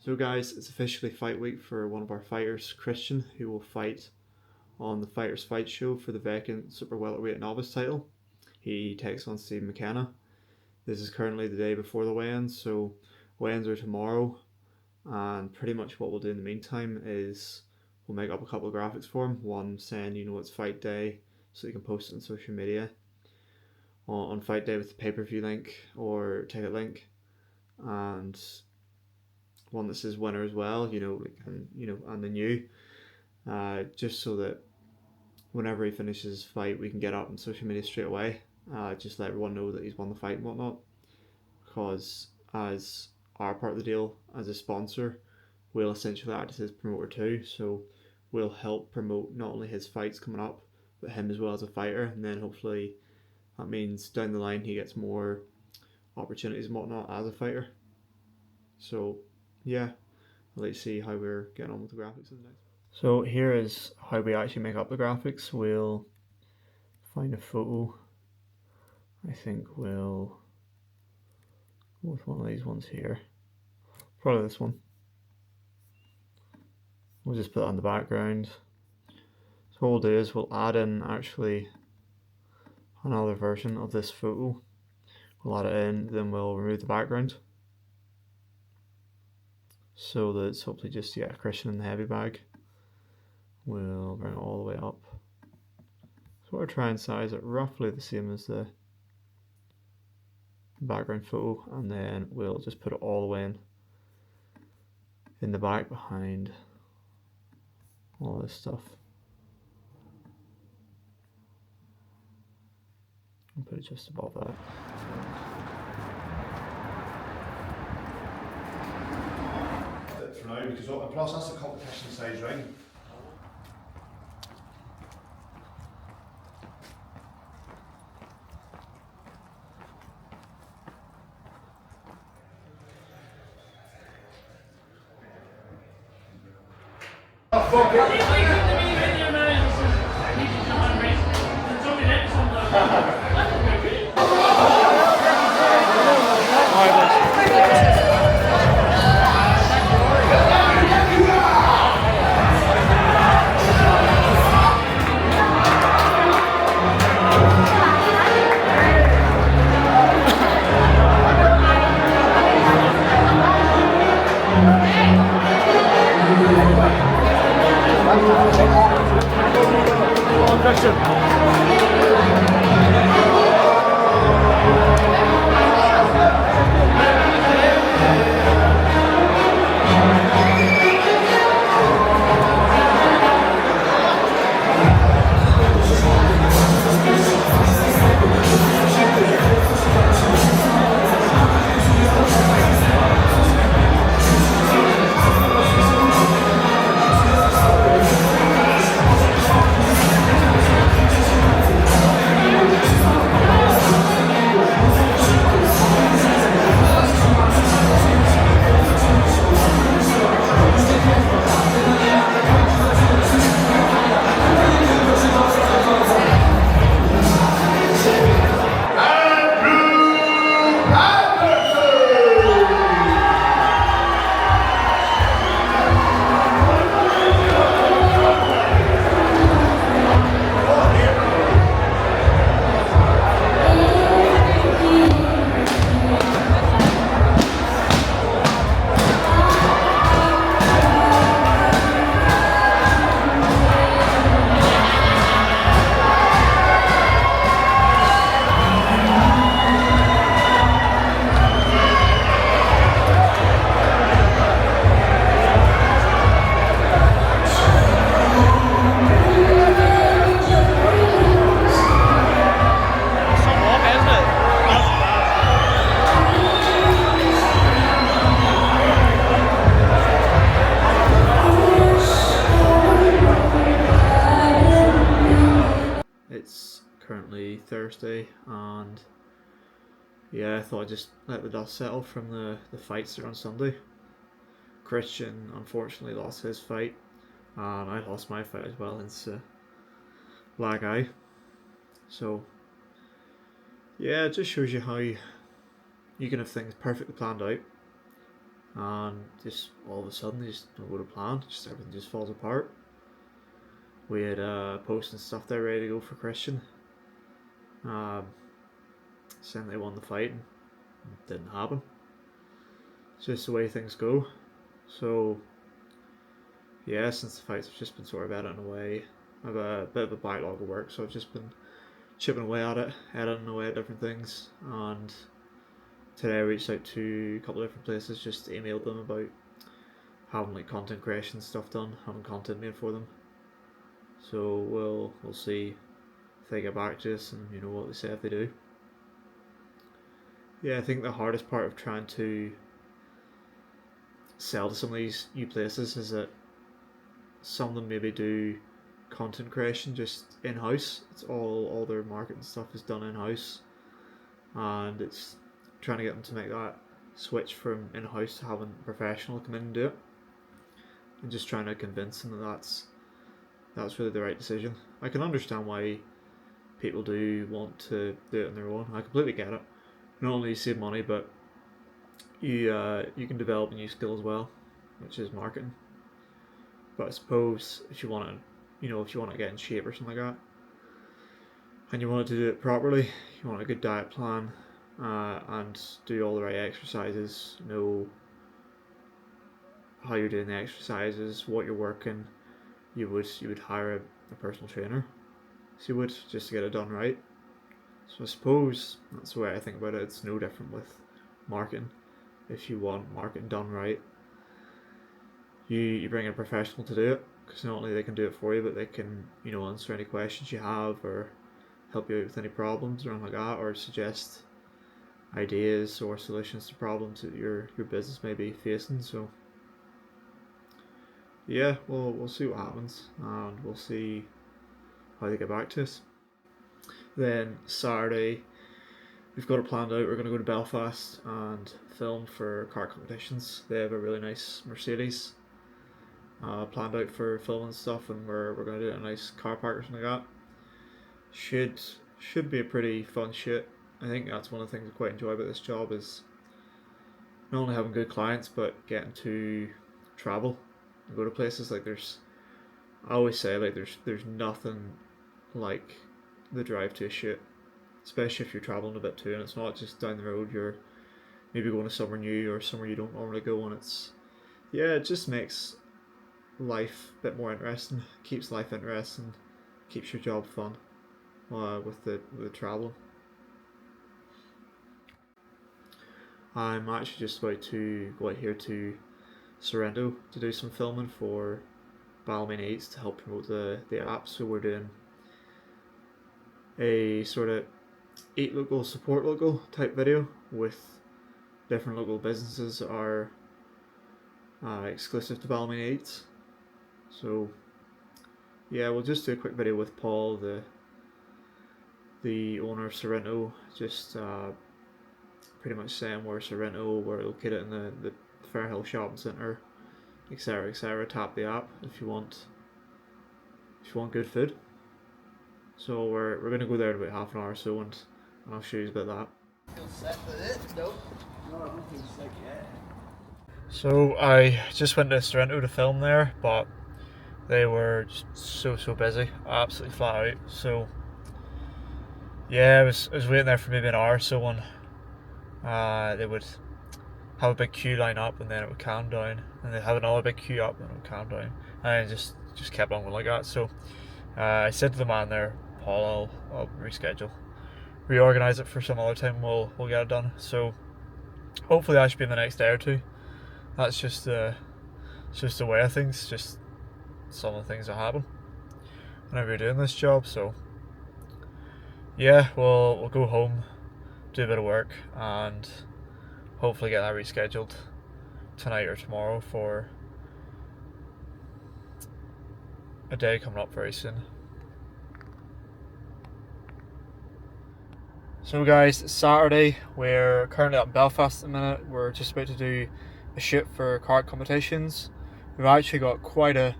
So guys, it's officially fight week for one of our fighters, Christian, who will fight on the Fighters Fight Show for the vacant super welterweight novice title. He takes on Steve McKenna. This is currently the day before the weigh-ins, so weigh-ins are tomorrow, and pretty much what we'll do in the meantime is we'll make up a couple of graphics for him. One saying, it's fight day, so you can post it on social media on fight day with the pay-per-view link or ticket link, and one that says winner as well, and the new, just so that whenever he finishes his fight, we can get up on social media straight away. Just let everyone know that he's won the fight and whatnot. Because as our part of the deal, as a sponsor, we'll essentially act as his promoter too. So we'll help promote not only his fights coming up, but him as well as a fighter. And then hopefully that means down the line he gets more opportunities and whatnot as a fighter. So yeah, I'll let you see how we're getting on with the graphics in the next. So here is how we actually make up the graphics. We'll find a photo. I think we'll go with one of these ones here. Probably this one. We'll just put that in the background. So what we'll do is we'll add in actually another version of this photo. We'll add it in, then we'll remove the background. So that it's hopefully just a Christian in the heavy bag. We'll bring it all the way up. So we'll try and size it roughly the same as the background photo, and then we'll just put it all the way in the back behind all this stuff. I'll put it just above that. For now, because plus that's a competition size ring. It's currently Thursday, and yeah, I thought I'd just let the dust settle from the fights that are on Sunday. Christian unfortunately lost his fight, and I lost my fight as well into Black Eye. So yeah, it just shows you how you can have things perfectly planned out, and just all of a sudden they just don't go to plan, just everything just falls apart. We had posts and stuff there ready to go for Christian, saying they won the fight, and it didn't happen. It's just the way things go. So yeah, since the fights have just been sort of editing away, I have a bit of a backlog of work, so I've just been chipping away at it, editing away at different things, and today I reached out to a couple of different places, just emailed them about having like content creation stuff done, having content made for them. So we'll see if they get back to us and what they say if they do. Yeah, I think the hardest part of trying to sell to some of these new places is that some of them maybe do content creation just in house. It's all their marketing stuff is done in house, and it's trying to get them to make that switch from in house to having a professional come in and do it, and just trying to convince them that that's really the right decision. I can understand why people do want to do it on their own. I completely get it. Not only you save money, but you can develop a new skill as well, which is marketing. But I suppose if you want to get in shape or something like that, and you want to do it properly, you want a good diet plan, and do all the right exercises, know how you're doing the exercises, what you're working, you would hire a personal trainer. So you would, just to get it done right. So I suppose that's the way I think about it. It's no different with marketing. If you want marketing done right, you bring in a professional to do it, because not only they can do it for you, but they can answer any questions you have, or help you out with any problems or anything like that, or suggest ideas or solutions to problems that your business may be facing. So yeah, we'll see what happens, and we'll see how they get back to us. Then Saturday, we've got it planned out. We're going to go to Belfast and film for car competitions. They have a really nice Mercedes planned out for filming stuff, and we're going to do a nice car park or something like that. Should be a pretty fun shoot. I think that's one of the things I quite enjoy about this job, is not only having good clients, but getting to travel and go to places. Like I always say, like there's nothing like the drive to a shoot, especially if you're traveling a bit too, and it's not just down the road. You're maybe going to somewhere new or somewhere you don't normally go, and it just makes life a bit more interesting, keeps life interesting, keeps your job fun with the travel. I'm actually just about to go out here to Sorrento to do some filming for Balmain Eats to help promote the app. So we're doing a sort of eat local, support local type video with different local businesses that are exclusive to Balmain Eats. So yeah, we'll just do a quick video with Paul, the owner of Sorrento, just pretty much saying where Sorrento, we're located in the Fairhill Shopping Centre, etc, etc. Tap the app if you want good food. So we're gonna go there in about half an hour or so, and I'll show you a bit of that. Feel set for it? Nope. No, I don't feel sick yet. So I just went to Sorrento to film there, but they were just so busy, absolutely flat out. So yeah, I was waiting there for maybe an hour or so, and they would have a big queue line up, and then it would calm down, and they'd have another big queue up, and it would calm down, and it just kept on going like that. So I said to the man there, Paul, I'll reschedule, reorganise it for some other time. We'll get it done. So hopefully that should be in the next day or two. That's just the way of things. Just some of the things that happen whenever you're doing this job. So yeah, we'll go home, do a bit of work, and hopefully get that rescheduled tonight or tomorrow for a day coming up very soon. So guys, it's Saturday. We're currently up in Belfast at the minute. We're just about to do a shoot for kart competitions. We've actually got quite a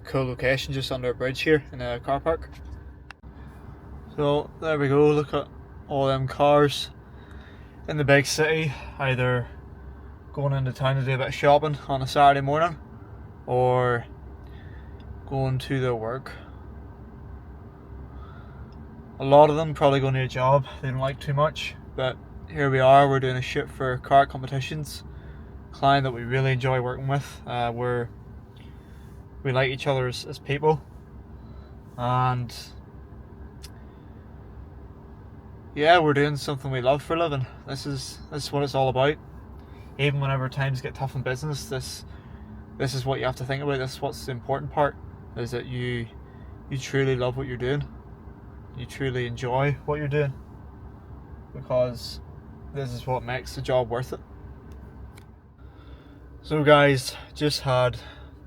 cool location just under a bridge here in a car park. So there we go, look at all them cars in the big city, either going into town to do a bit of shopping on a Saturday morning, or going to their work. A lot of them probably going to a job they don't like too much, but here we are, we're doing a shoot for kart competitions. Client that we really enjoy working with. We like each other as people, and yeah, we're doing something we love for a living. This is what it's all about. Even whenever times get tough in business, this is what you have to think about. This is what's the important part, is that you truly love what you're doing. You truly enjoy what you're doing, because this is what makes the job worth it. So guys, just had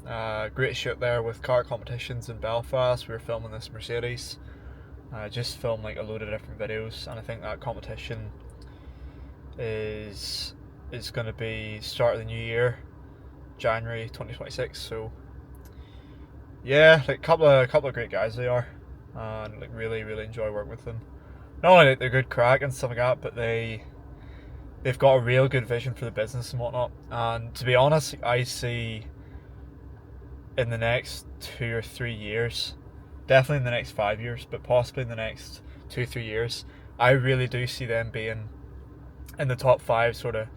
a great shoot there with car competitions in Belfast. We were filming this Mercedes. Just filmed like a load of different videos, and I think that competition is going to be start of the new year, January 2026. So yeah, like couple of great guys they are, and like really enjoy working with them. Not only they're good crack and stuff like that, but they've got a real good vision for the business and whatnot. And to be honest, I see in the next 2 or 3 years, definitely in the next 5 years, but possibly in the next 2 or 3 years, I really do see them being in the top 5 sort of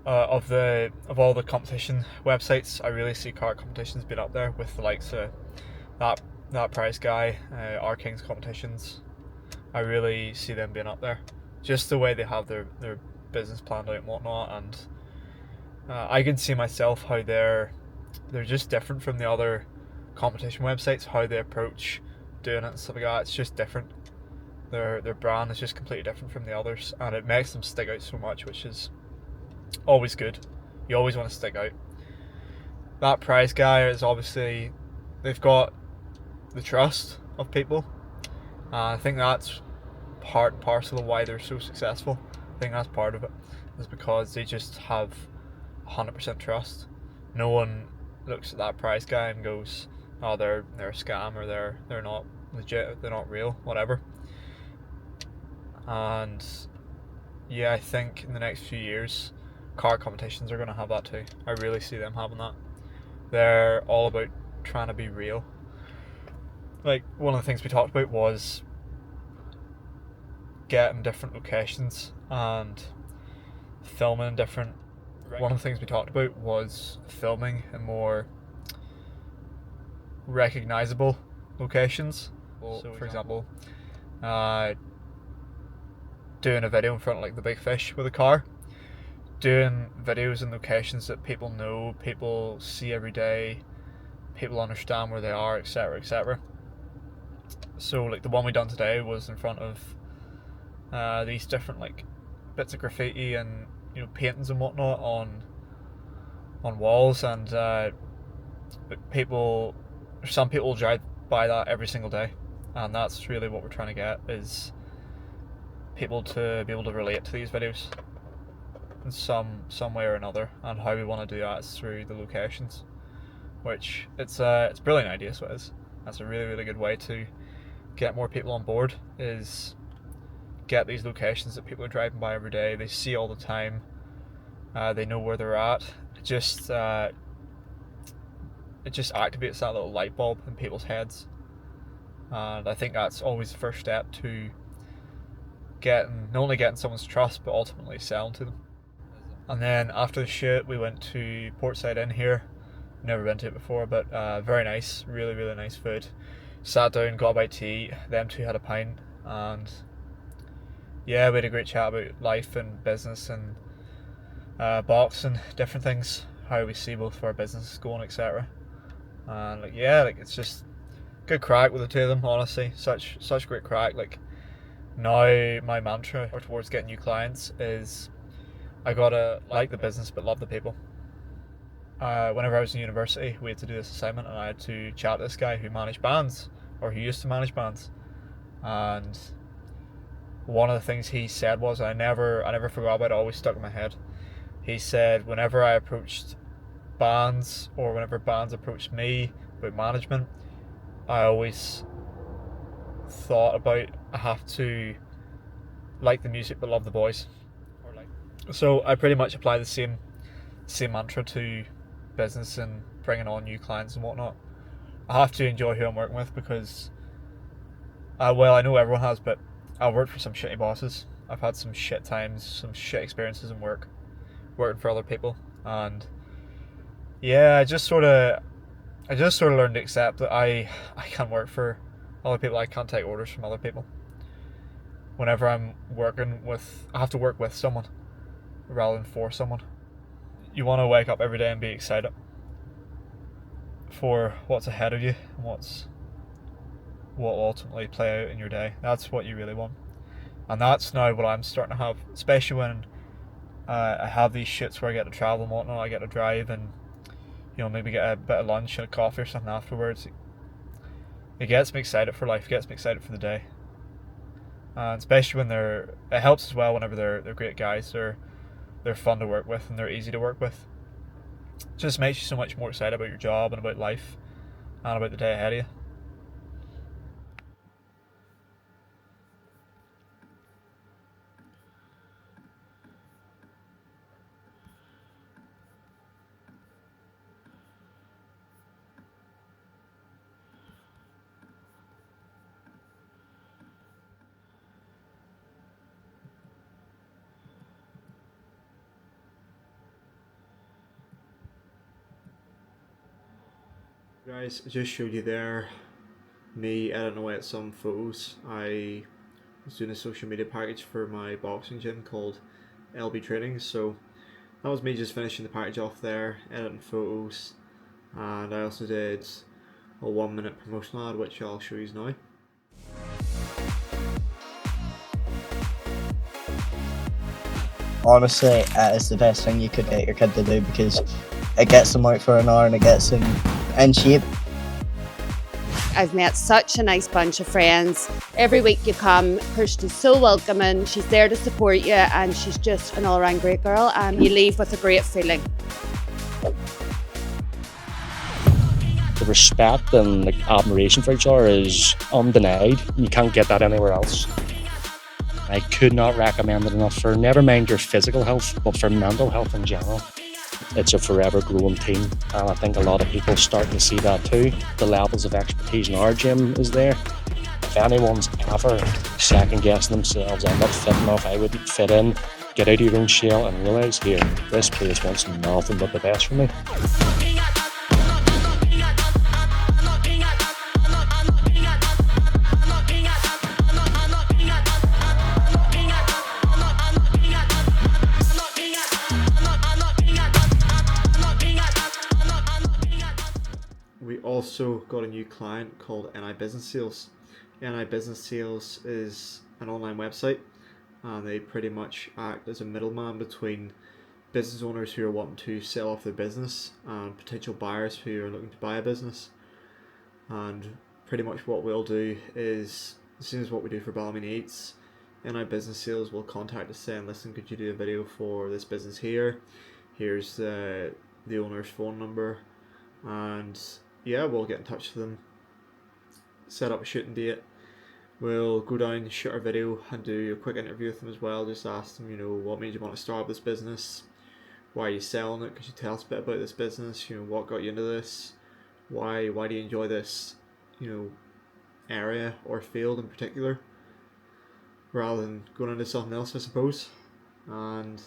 of all the competition websites. I really see car competitions being up there with the likes of that prize guy, our King's competitions. I really see them being up there, just the way they have their business planned out and whatnot. And I can see myself how they're just different from the other competition websites, how they approach doing it and stuff like that. It's just different. Their brand is just completely different from the others, and it makes them stick out so much, which is always good. You always want to stick out. That prize guy is obviously, they've got the trust of people, and I think that's part and parcel of why they're so successful. I think that's part of it, is because they just have 100% trust. No one looks at that prize guy and goes, oh, they're a scam, or they're not legit, they're not real, whatever. And yeah, I think in the next few years, car competitions are going to have that too. I really see them having that. They're all about trying to be real. Like, one of the things we talked about was getting different locations and filming in different. One of the things we talked about was filming in more recognizable locations. So for example, doing a video in front of like the Big Fish with a car, doing videos in locations that people know, people see every day, people understand where they are, etc, etc. So like the one we done today was in front of these different like bits of graffiti and, you know, paintings and whatnot on walls, and some people drive by that every single day, and that's really what we're trying to get, is people to be able to relate to these videos in some way or another. And how we want to do that is through the locations, which it's a brilliant idea. So it is. That's a really good way to get more people on board, is get these locations that people are driving by every day, they see all the time, they know where they're at. It just activates that little light bulb in people's heads, and I think that's always the first step to not only getting someone's trust, but ultimately selling to them. And then after the shoot, we went to Portside Inn here. Never been to it before, but very nice, really nice food. Sat down, got a bite to eat. Them two had a pint, and yeah, we had a great chat about life and business and boxing, different things, how we see both of our businesses going, etc. And like, yeah, like it's just good crack with the two of them. Honestly, such great crack. Like, now my mantra towards getting new clients is I gotta like the business but love the people. Whenever I was in university, we had to do this assignment, and I had to chat to this guy who managed bands, or who used to manage bands. And one of the things he said was, I never forgot about it, always stuck in my head. He said, whenever I approached bands, or whenever bands approached me about management, I always thought about, I have to like the music but love the boys. So I pretty much apply the same same mantra to business and bringing on new clients and whatnot. I have to enjoy who I'm working with because, well, I know everyone has, but I've worked for some shitty bosses. I've had some shit times, some shit experiences in work, working for other people, and yeah, I just sort of learned to accept that I can't work for other people. I can't take orders from other people. Whenever I'm working with, I have to work with someone rather than for someone. You want to wake up every day and be excited for what's ahead of you and what will ultimately play out in your day. That's what you really want. And that's now what I'm starting to have, especially when I have these shits where I get to travel and whatnot. I get to drive and maybe get a bit of lunch and a coffee or something afterwards. It gets me excited for life. It gets me excited for the day. And especially when it helps as well whenever they're great guys. They're fun to work with and they're easy to work with. It just makes you so much more excited about your job and about life and about the day ahead of you. Guys, I just showed you there me editing away at some photos. I was doing a social media package for my boxing gym called LB Training, so that was me just finishing the package off there, editing photos, and I also did a 1 minute promotional ad which I'll show you now. Honestly, it is the best thing you could get your kid to do because it gets them out for an hour and it gets them in shape. I've met such a nice bunch of friends. Every week you come, Kirsty's so welcoming, she's there to support you, and she's just an all-round great girl, and you leave with a great feeling. The respect and admiration for each other is undenied. You can't get that anywhere else. I could not recommend it enough for never mind your physical health, but for mental health in general. It's a forever growing team, and I think a lot of people are starting to see that too. The levels of expertise in our gym is there. If anyone's ever second guessing themselves, I'm not fit enough, I wouldn't fit in, get out of your own shell and realise, here, this place wants nothing but the best for me. We also got a new client called NI Business Sales. NI Business Sales is an online website, and they pretty much act as a middleman between business owners who are wanting to sell off their business and potential buyers who are looking to buy a business. And pretty much what we'll do is, the same as what we do for Ballymena Eats, NI Business Sales will contact us saying, listen, could you do a video for this business here? Here's the owner's phone number, and yeah, we'll get in touch with them, set up a shooting date. We'll go down, shoot our video, and do a quick interview with them as well. Just ask them, what made you want to start this business? Why are you selling it? Could you tell us a bit about this business? What got you into this? Why do you enjoy this, area or field in particular? Rather than going into something else, I suppose. And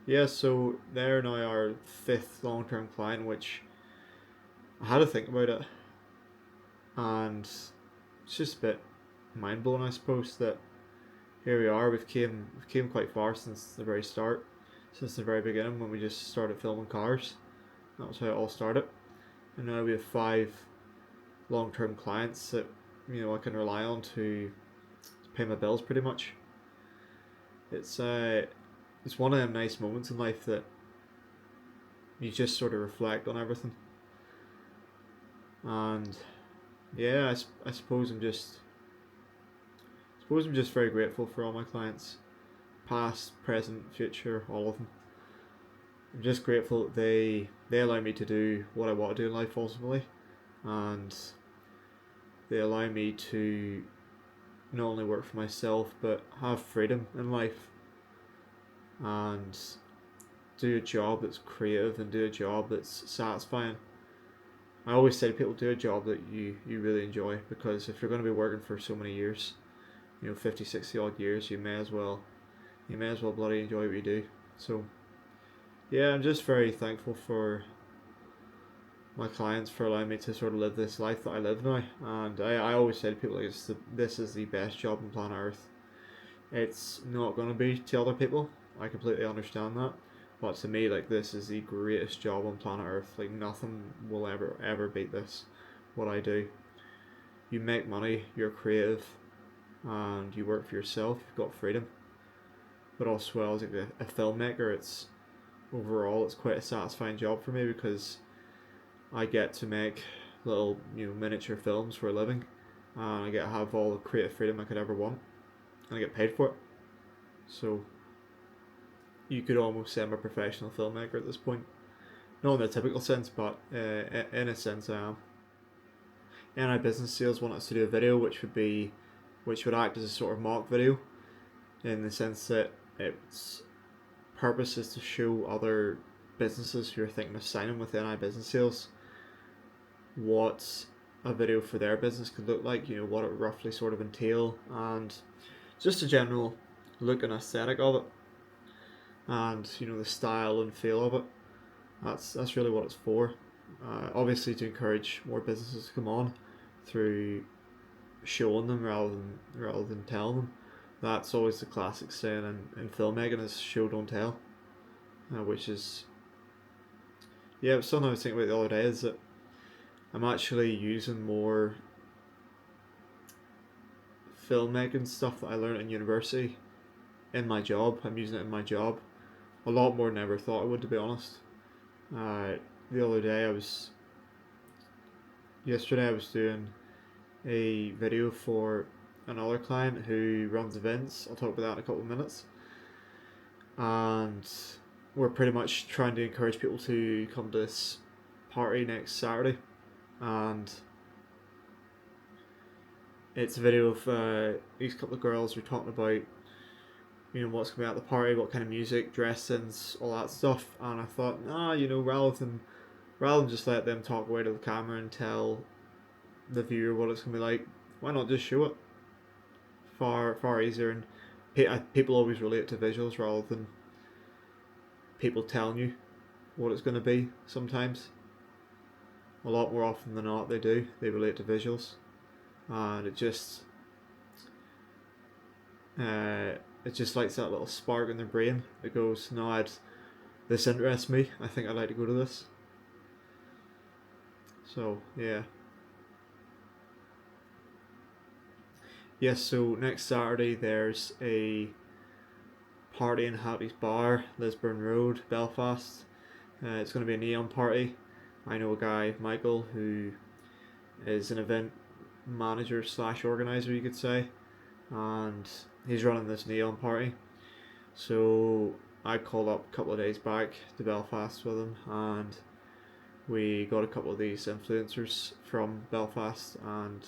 yeah, so they're now our 5th long-term client, which I had to think about it, and it's just a bit mind-blowing, I suppose, that here we are. We've came quite far since the very start, since the very beginning when we just started filming cars. That was how it all started, and now we have 5 long-term clients that I can rely on to pay my bills pretty much. It's one of them nice moments in life that you just sort of reflect on everything. And yeah, I suppose I'm just very grateful for all my clients, past, present, future, all of them. I'm just grateful that they allow me to do what I want to do in life ultimately, and they allow me to not only work for myself but have freedom in life. And do a job that's creative and do a job that's satisfying. I always say to people, do a job that you really enjoy, because if you're going to be working for so many years, 50, 60 odd years, you may as well bloody enjoy what you do. So yeah, I'm just very thankful for my clients for allowing me to sort of live this life that I live now. And I always say to people, like, this is the best job on planet Earth. It's not going to be to other people. I completely understand that. But to me, like, this is the greatest job on planet Earth. Like, nothing will ever beat this. What I do. You make money, you're creative, and you work for yourself. You've got freedom. But also, as like a filmmaker, it's quite a satisfying job for me, because I get to make little miniature films for a living, and I get to have all the creative freedom I could ever want, and I get paid for it. So you could almost say I'm a professional filmmaker at this point. Not in the typical sense, but in a sense I am. NI Business Sales want us to do a video which would act as a sort of mock video, in the sense that its purpose is to show other businesses who are thinking of signing with NI Business Sales what a video for their business could look like, what it would roughly sort of entail, and just a general look and aesthetic of it, and the style and feel of it. That's really what it's for. Obviously to encourage more businesses to come on through showing them rather than telling them. That's always the classic saying in filmmaking, is show don't tell, which is something I was thinking about the other day, is that I'm actually using more filmmaking stuff that I learned in university in my job. I'm using it in my job a lot more than I ever thought I would, to be honest. The other day yesterday I was doing a video for another client who runs events. I'll talk about that in a couple of minutes. And we're pretty much trying to encourage people to come to this party next Saturday, and it's a video of these couple of girls who are talking about what's going to be at the party, what kind of music, dressings, all that stuff. And I thought, rather than just let them talk away to the camera and tell the viewer what it's going to be like, why not just show it? Far easier, and people always relate to visuals rather than people telling you what it's going to be. Sometimes, a lot more often than not, they relate to visuals, and it just lights that little spark in their brain. It goes, no, this interests me, I think I'd like to go to this. So yeah. Yes, so next Saturday there's a party in Hattie's Bar, Lisburn Road, Belfast. It's going to be a neon party. I know a guy, Michael, who is an event manager / organizer, you could say, and he's running this neon party. So I called up a couple of days back to Belfast with him, and we got a couple of these influencers from Belfast and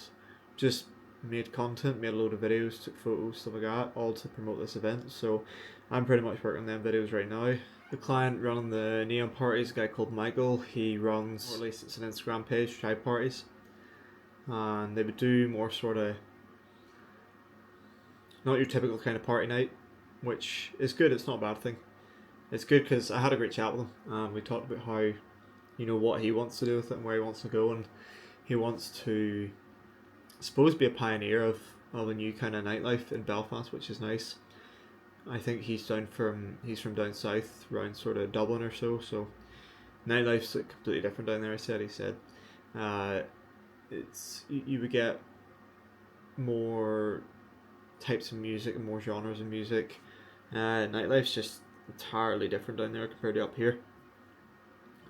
just made content, made a load of videos, took photos, stuff like that, all to promote this event. So I'm pretty much working on them videos right now. The client running the neon party is a guy called Michael. He runs, or at least it's an Instagram page, Try Parties, and they would do more sort of not your typical kind of party night, which is good. It's not a bad thing. It's good because I had a great chat with him. We talked about how, what he wants to do with it and where he wants to go, and he wants to, I suppose, be a pioneer of a new kind of nightlife in Belfast, which is nice. I think he's from down south, around sort of Dublin or so. So nightlife's like completely different down there. He said, you would get more types of music and more genres of music. Nightlife's just entirely different down there compared to up here.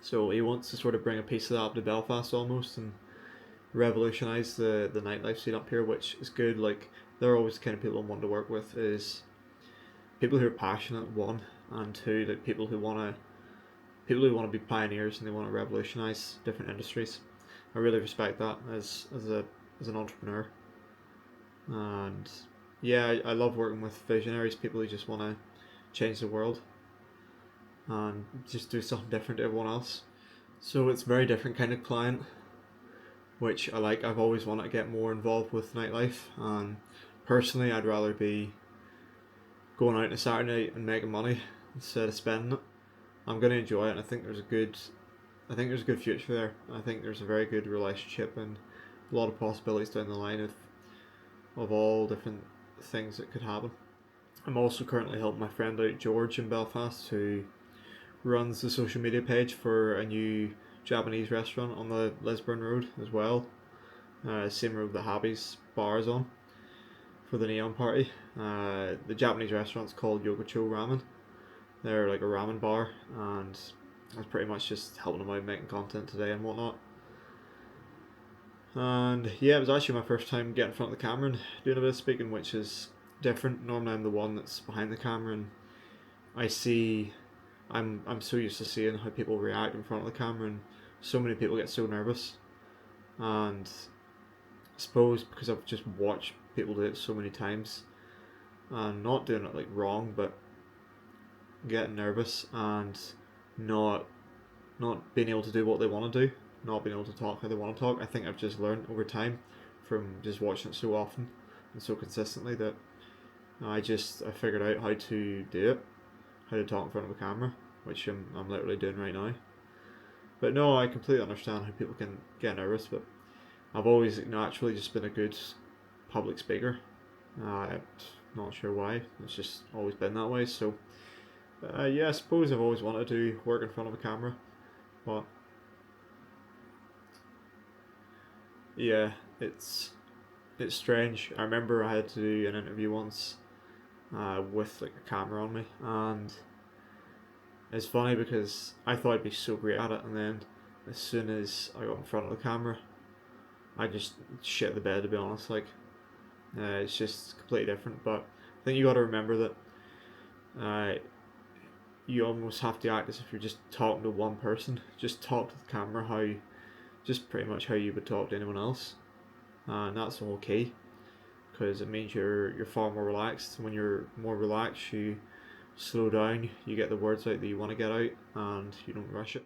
So he wants to sort of bring a piece of that up to Belfast almost and revolutionise the nightlife scene up here, which is good. Like, they're always the kind of people I want to work with, is people who are passionate, one, and two, like people who want to be pioneers and they want to revolutionise different industries. I really respect that as an entrepreneur. And yeah, I love working with visionaries, people who just want to change the world. and just do something different to everyone else. So it's a very different kind of client, which I like. I've always wanted to get more involved with nightlife, and personally I'd rather be going out on a Saturday night and making money instead of spending it. I'm going to enjoy it, and I think there's a good future there. I think there's a very good relationship and a lot of possibilities down the line of all different things that could happen. I'm also currently helping my friend out, George, in Belfast, who runs the social media page for a new Japanese restaurant on the Lisburn Road as well. Same road that Happy's bar is on for the Neon Party. The Japanese restaurant's called Yokocho Ramen. They're like a ramen bar, and I was pretty much just helping them out making content today and whatnot. And yeah, it was actually my first time getting in front of the camera and doing a bit of speaking, which is different. Normally I'm the one that's behind the camera, and I'm so used to seeing how people react in front of the camera, and so many people get so nervous. And I suppose because I've just watched people do it so many times, and not doing it like wrong, but getting nervous and not being able to do what they want to do, not being able to talk how they want to talk. I think I've just learned over time from just watching it so often and so consistently that I figured out how to do it, how to talk in front of a camera, which I'm literally doing right now. But no, I completely understand how people can get nervous, but I've always naturally just been a good public speaker. Not sure why, it's just always been that way. So yeah, I suppose I've always wanted to work in front of a camera, but yeah, it's strange. I remember I had to do an interview once with like a camera on me, and it's funny because I thought I'd be so great at it, and then as soon as I got in front of the camera, I just shit the bed, to be honest. Like, it's just completely different. But I think you got to remember that you almost have to act as if you're just talking to one person. Just talk to the camera just pretty much how you would talk to anyone else, and that's all key, because it means you're far more relaxed. When you're more relaxed, you slow down, you get the words out that you want to get out, and you don't rush it.